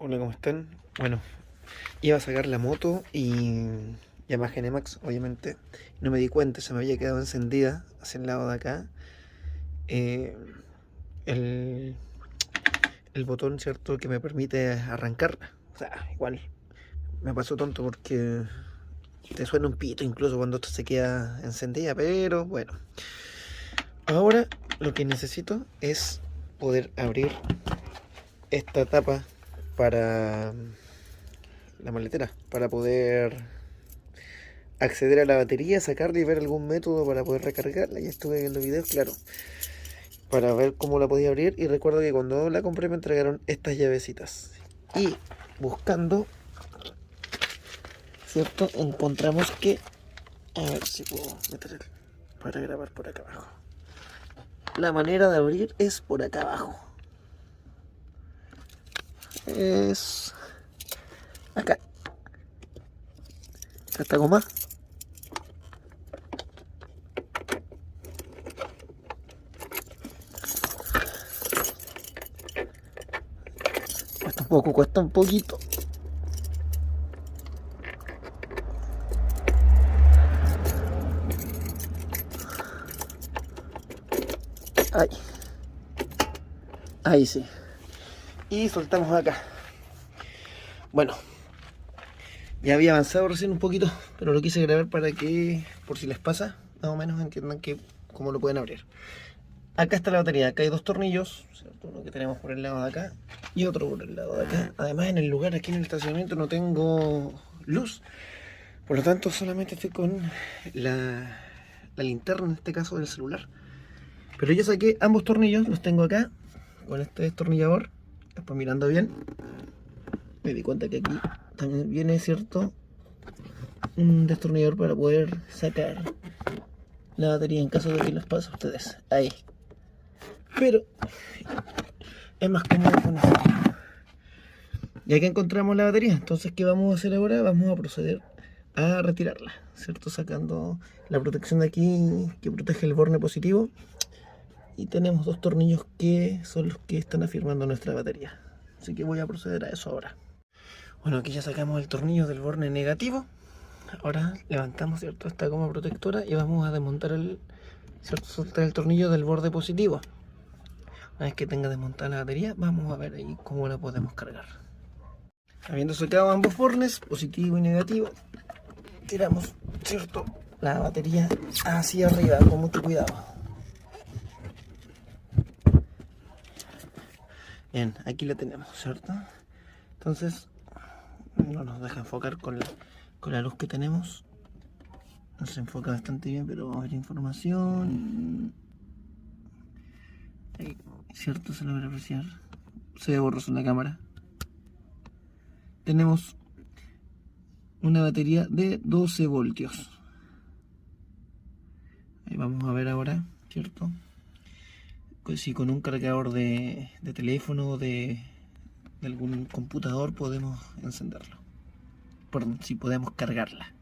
Hola, ¿cómo están? Bueno, iba a sacar la moto y Yamaha NMAX, obviamente. No me di cuenta, se me había quedado encendida hacia el lado de acá. eh, el, el botón, ¿cierto? Que me permite arrancarla. O sea, igual me pasó tonto porque te suena un pito incluso cuando esto se queda encendida, pero bueno. Ahora lo que necesito es poder abrir esta tapa para la maletera, para poder acceder a la batería, sacarla y ver algún método para poder recargarla. Ya estuve viendo videos, claro, para ver cómo la podía abrir. Y recuerdo que cuando la compré me entregaron estas llavecitas. Y buscando, ¿cierto? Encontramos que... A ver si puedo meter para grabar por acá abajo. La manera de abrir es por acá abajo. Es... acá. Esta goma. Cuesta un poco, cuesta un poquito. Ahí. Ahí sí. Y soltamos acá. Bueno, ya había avanzado recién un poquito, pero lo quise grabar para que, por si les pasa, más o menos entiendan que cómo lo pueden abrir. Acá está la batería, acá hay dos tornillos, ¿cierto? Uno que tenemos por el lado de acá y otro por el lado de acá. Además, en el lugar, aquí en el estacionamiento, no tengo luz, por lo tanto solamente estoy con la linterna, en este caso del celular. Pero yo saqué ambos tornillos, los tengo acá, con este destornillador. Después mirando bien, me di cuenta que aquí también viene, ¿cierto?, un destornillador para poder sacar la batería en caso de que les pase a ustedes. Ahí. Pero es más cómodo con eso. Ya que encontramos la batería, entonces ¿qué vamos a hacer ahora? Vamos a proceder a retirarla, ¿cierto? Sacando la protección de aquí que protege el borne positivo. Y tenemos dos tornillos que son los que están afirmando nuestra batería. Así que voy a proceder a eso ahora. Bueno, aquí ya sacamos el tornillo del borne negativo. Ahora levantamos, ¿cierto?, esta goma protectora y vamos a desmontar ¿cierto?, soltar el tornillo del borde positivo. Una vez que tenga desmontada la batería, vamos a ver ahí cómo la podemos cargar. Habiendo sacado ambos bornes, positivo y negativo, tiramos, ¿cierto?, la batería hacia arriba con mucho cuidado. Bien, aquí la tenemos, ¿cierto? Entonces, no nos deja enfocar con la luz que tenemos. No se enfoca bastante bien, pero vamos a ver información. Ahí, ¿cierto? Se logra apreciar. Se ve borroso en la cámara. Tenemos una batería de 12 voltios. Ahí vamos a ver ahora, ¿cierto? Pues si con un cargador de teléfono o de algún computador podemos encenderlo. Perdón, si podemos cargarla.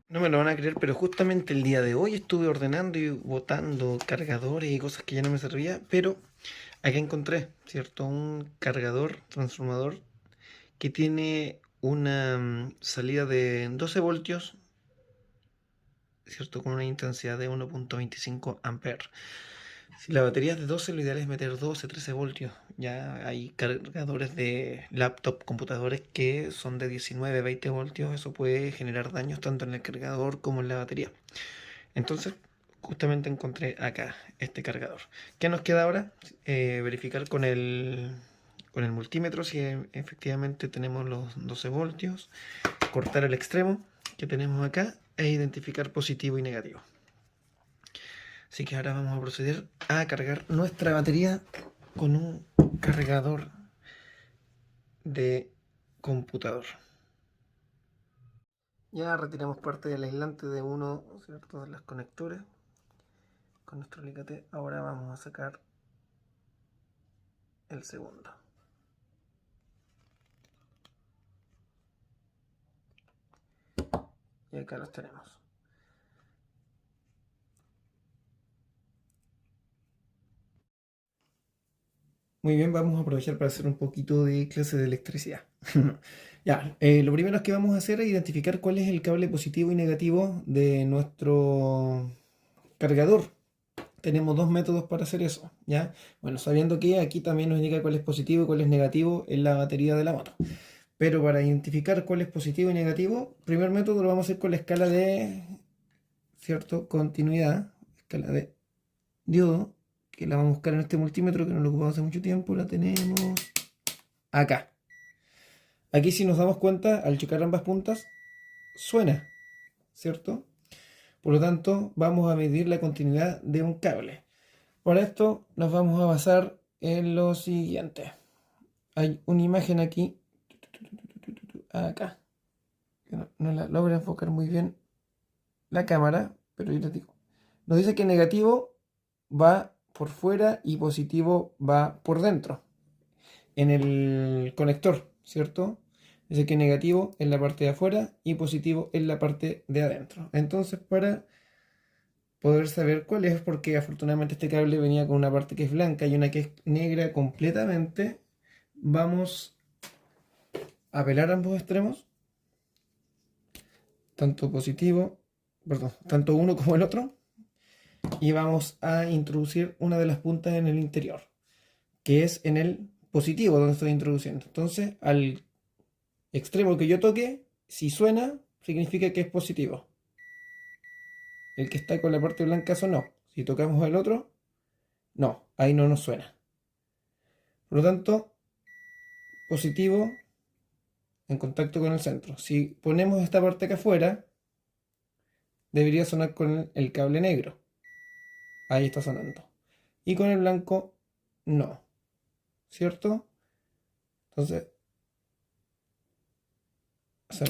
No me lo van a creer, pero justamente el día de hoy estuve ordenando y botando cargadores y cosas que ya no me servían, pero acá encontré, ¿cierto? Un cargador transformador que tiene una salida de 12 voltios, ¿cierto?, con una intensidad de 1.25 amperes. Si la batería es de 12, lo ideal es meter 12, 13 voltios. Ya hay cargadores de laptop, computadores que son de 19, 20 voltios. Eso puede generar daños tanto en el cargador como en la batería. Entonces, justamente encontré acá este cargador. ¿Qué nos queda ahora? Verificar con el multímetro si efectivamente tenemos los 12 voltios. Cortar el extremo que tenemos acá e identificar positivo y negativo. Así que ahora vamos a proceder a cargar nuestra batería con un cargador de computador. Ya retiramos parte del aislante de uno, ¿cierto?, de los conectores con nuestro alicate. Ahora vamos a sacar el segundo. Y acá los tenemos. Muy bien, vamos a aprovechar para hacer un poquito de clase de electricidad. Ya, lo primero que vamos a hacer es identificar cuál es el cable positivo y negativo de nuestro cargador. Tenemos dos métodos para hacer eso, ¿ya? Bueno, sabiendo que aquí también nos indica cuál es positivo y cuál es negativo en la batería de la moto. Pero para identificar cuál es positivo y negativo, el primer método lo vamos a hacer con la escala de, ¿cierto? Continuidad, escala de diodo, que la vamos a buscar en este multímetro que no lo ocupamos hace mucho tiempo, la tenemos acá. Aquí si nos damos cuenta, al chocar ambas puntas, suena, ¿cierto? Por lo tanto, vamos a medir la continuidad de un cable. Para esto nos vamos a basar en lo siguiente. Hay una imagen aquí, acá, que no la logra enfocar muy bien la cámara, pero yo les digo. Nos dice que negativo va por fuera y positivo va por dentro, en el conector, ¿cierto? Dice que negativo en la parte de afuera y positivo en la parte de adentro. Entonces, para poder saber cuál es, porque afortunadamente este cable venía con una parte que es blanca y una que es negra completamente, vamos a pelar ambos extremos, tanto positivo, perdón, tanto uno como el otro, y vamos a introducir una de las puntas en el interior, que es en el positivo donde estoy introduciendo. Entonces, al extremo que yo toque, si suena, significa que es positivo. El que está con la parte blanca sonó. Si tocamos el otro, no, ahí no nos suena. Por lo tanto, positivo en contacto con el centro. Si ponemos esta parte acá afuera, debería sonar con el cable negro. Ahí está sonando. Y con el blanco, no. ¿Cierto? Entonces,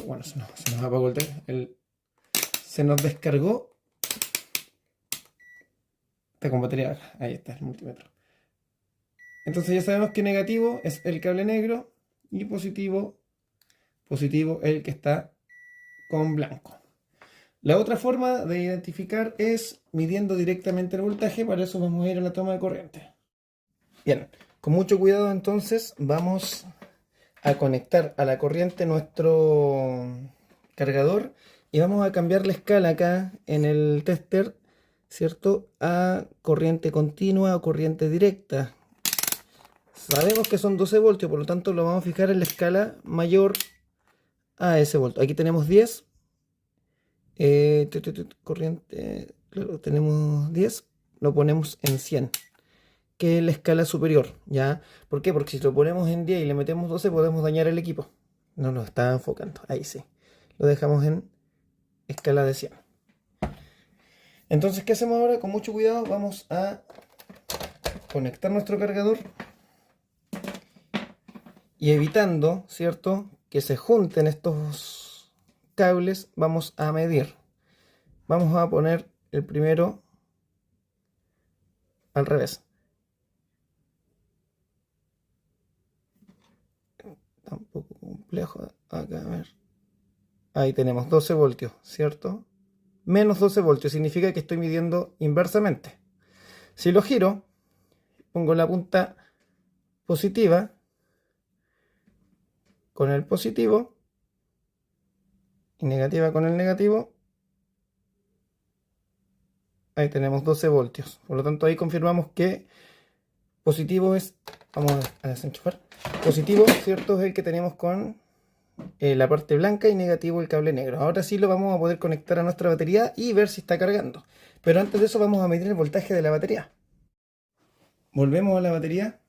bueno, se nos apagó se nos descargó. Está con batería baja. Ahí está el multímetro. Entonces ya sabemos que negativo es el cable negro y positivo el que está con blanco. La otra forma de identificar es midiendo directamente el voltaje. Para eso vamos a ir a la toma de corriente. Bien, con mucho cuidado entonces vamos a conectar a la corriente nuestro cargador y vamos a cambiar la escala acá en el tester, ¿cierto? A corriente continua o corriente directa. Sabemos que son 12 voltios, por lo tanto lo vamos a fijar en la escala mayor a ese voltio. Aquí tenemos 10. Corriente, claro, tenemos 10. Lo ponemos en 100, que es la escala superior, ¿ya? ¿Por qué? Porque si lo ponemos en 10 y le metemos 12 podemos dañar el equipo. No nos está enfocando, ahí sí. Lo dejamos en escala de 100. Entonces, ¿qué hacemos ahora? Con mucho cuidado vamos a conectar nuestro cargador y evitando, ¿cierto?, que se junten estos cables, vamos a medir. Vamos a poner el primero al revés. Está un poco complejo acá, a ver. Ahí tenemos 12 voltios, ¿cierto? Menos 12 voltios significa que estoy midiendo inversamente. Si lo giro, pongo la punta positiva con el positivo y negativa con el negativo. Ahí tenemos 12 voltios. Por lo tanto, ahí confirmamos que positivo es, vamos a desenchufar. Positivo, ¿cierto?, es el que tenemos con la parte blanca y negativo el cable negro. Ahora sí lo vamos a poder conectar a nuestra batería y ver si está cargando. Pero antes de eso vamos a medir el voltaje de la batería. Volvemos a la batería,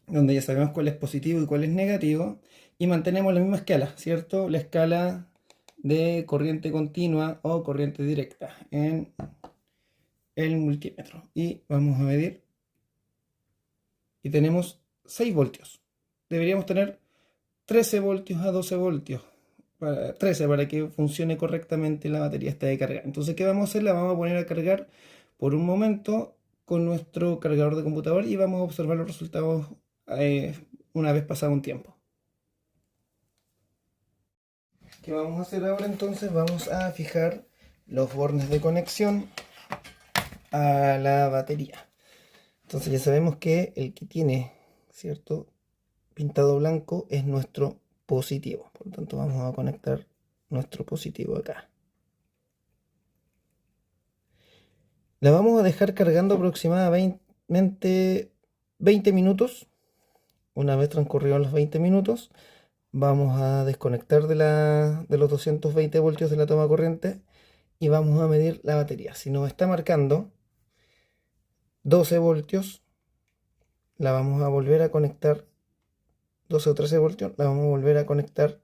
donde ya sabemos cuál es positivo y cuál es negativo, y mantenemos la misma escala, ¿cierto? La escala de corriente continua o corriente directa en el multímetro. Y vamos a medir. Y tenemos 6 voltios. Deberíamos tener 13 voltios a 12 voltios. 13 para que funcione correctamente la batería esta de carga. Entonces, ¿qué vamos a hacer? La vamos a poner a cargar por un momento con nuestro cargador de computador y vamos a observar los resultados una vez pasado un tiempo. ¿Qué vamos a hacer ahora entonces? Vamos a fijar los bornes de conexión a la batería. Entonces ya sabemos que el que tiene ¿cierto? Pintado blanco es nuestro positivo. Por lo tanto, vamos a conectar nuestro positivo acá. La vamos a dejar cargando aproximadamente 20 minutos. Una vez transcurridos los 20 minutos, vamos a desconectar de los 220 voltios de la toma corriente y vamos a medir la batería. Si nos está marcando 12 voltios, la vamos a volver a conectar, 12 o 13 voltios, la vamos a volver a conectar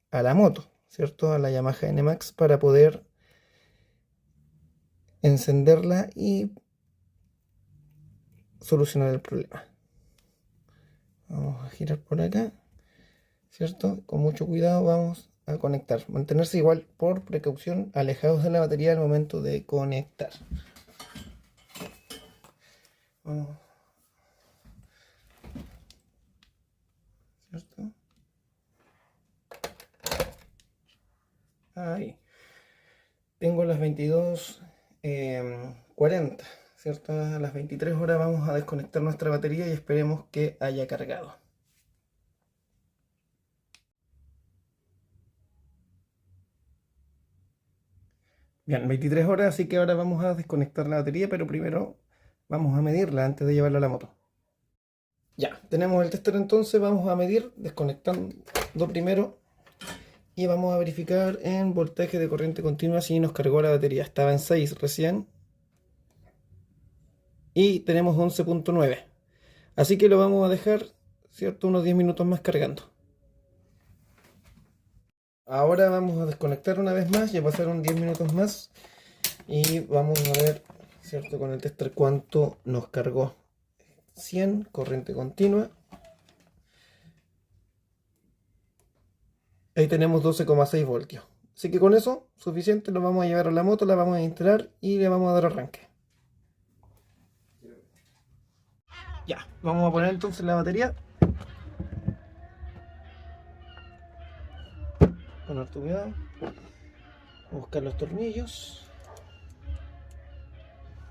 a la moto, ¿cierto? A la Yamaha NMAX para poder encenderla y solucionar el problema. Vamos a girar por acá, ¿cierto? Con mucho cuidado vamos a conectar. Mantenerse igual por precaución alejados de la batería al momento de conectar. Vamos. ¿Cierto? Ahí. Tengo las 22:40, ¿cierto? A las 23 horas vamos a desconectar nuestra batería y esperemos que haya cargado. Bien, 23 horas, así que ahora vamos a desconectar la batería, pero primero vamos a medirla antes de llevarla a la moto. Ya, tenemos el tester entonces, vamos a medir desconectando primero y vamos a verificar en voltaje de corriente continua si nos cargó la batería. Estaba en 6 recién y tenemos 11.9, así que lo vamos a dejar, ¿cierto? Unos 10 minutos más cargando. Ahora vamos a desconectar una vez más, ya pasaron 10 minutos más y vamos a ver, ¿cierto? Con el tester cuánto nos cargó. 100, corriente continua. Ahí tenemos 12,6 voltios. Así que con eso, suficiente, lo vamos a llevar a la moto, la vamos a instalar y le vamos a dar arranque. Ya, vamos a poner entonces la batería. Con harto cuidado. Vamos a buscar los tornillos.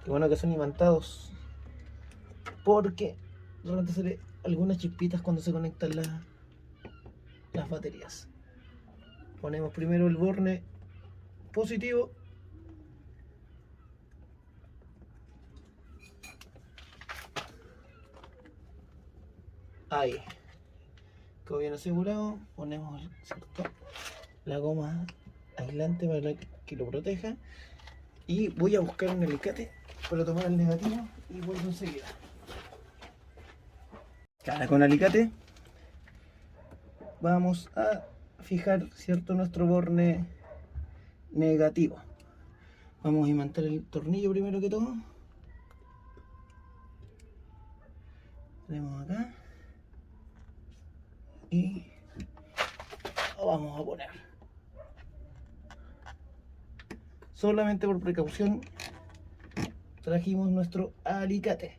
Qué bueno que son imantados, porque realmente sale algunas chispitas cuando se conectan las baterías. Ponemos primero el borne positivo. Ahí. Quedó bien asegurado. Ponemos, ¿cierto?, la goma aislante para que lo proteja. Y voy a buscar un alicate para tomar el negativo y vuelvo enseguida. Ahora con alicate vamos a fijar, ¿cierto?, nuestro borne negativo. Vamos a imantar el tornillo primero que todo. Tenemos acá y lo vamos a poner. Solamente por precaución trajimos nuestro alicate.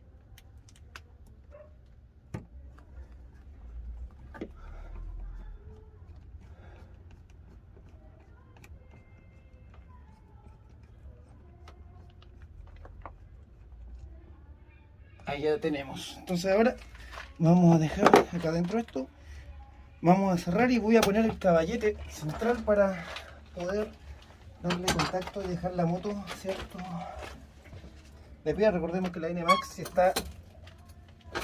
Ahí ya tenemos. Entonces ahora vamos a dejar acá dentro esto. Vamos a cerrar y voy a poner el caballete central para poder darle contacto y dejar la moto, ¿cierto?, de pie. Recordemos que la NMAX, si está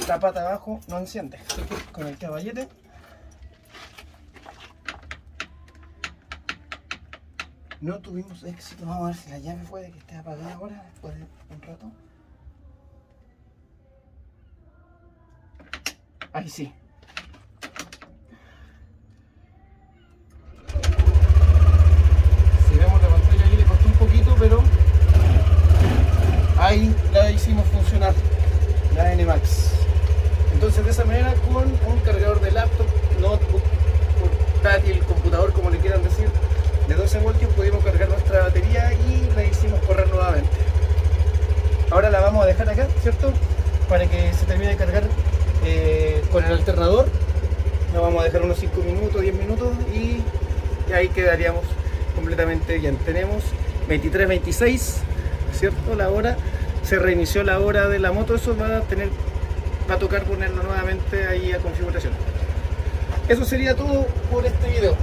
la pata abajo, no enciende. Así que con el caballete no tuvimos éxito. Vamos a ver si la llave puede que esté apagada ahora, después de un rato. Ahí sí. Si vemos la pantalla ahí le costó un poquito, pero ahí la hicimos funcionar, la NMAX. Entonces de esa manera, con un cargador de laptop, notebook, portátil, computador, como le quieran decir, de 12 voltios pudimos cargar nuestra batería y la hicimos correr nuevamente. Ahora la vamos a dejar acá, ¿cierto?, para que se termine de cargar con el alternador. Lo vamos a dejar unos 5 minutos, 10 minutos y ahí quedaríamos completamente bien. Tenemos 23:26, ¿cierto?, la hora. Se reinició la hora de la moto. Eso va a tener va a tocar ponerlo nuevamente ahí a configuración. Eso sería todo por este video.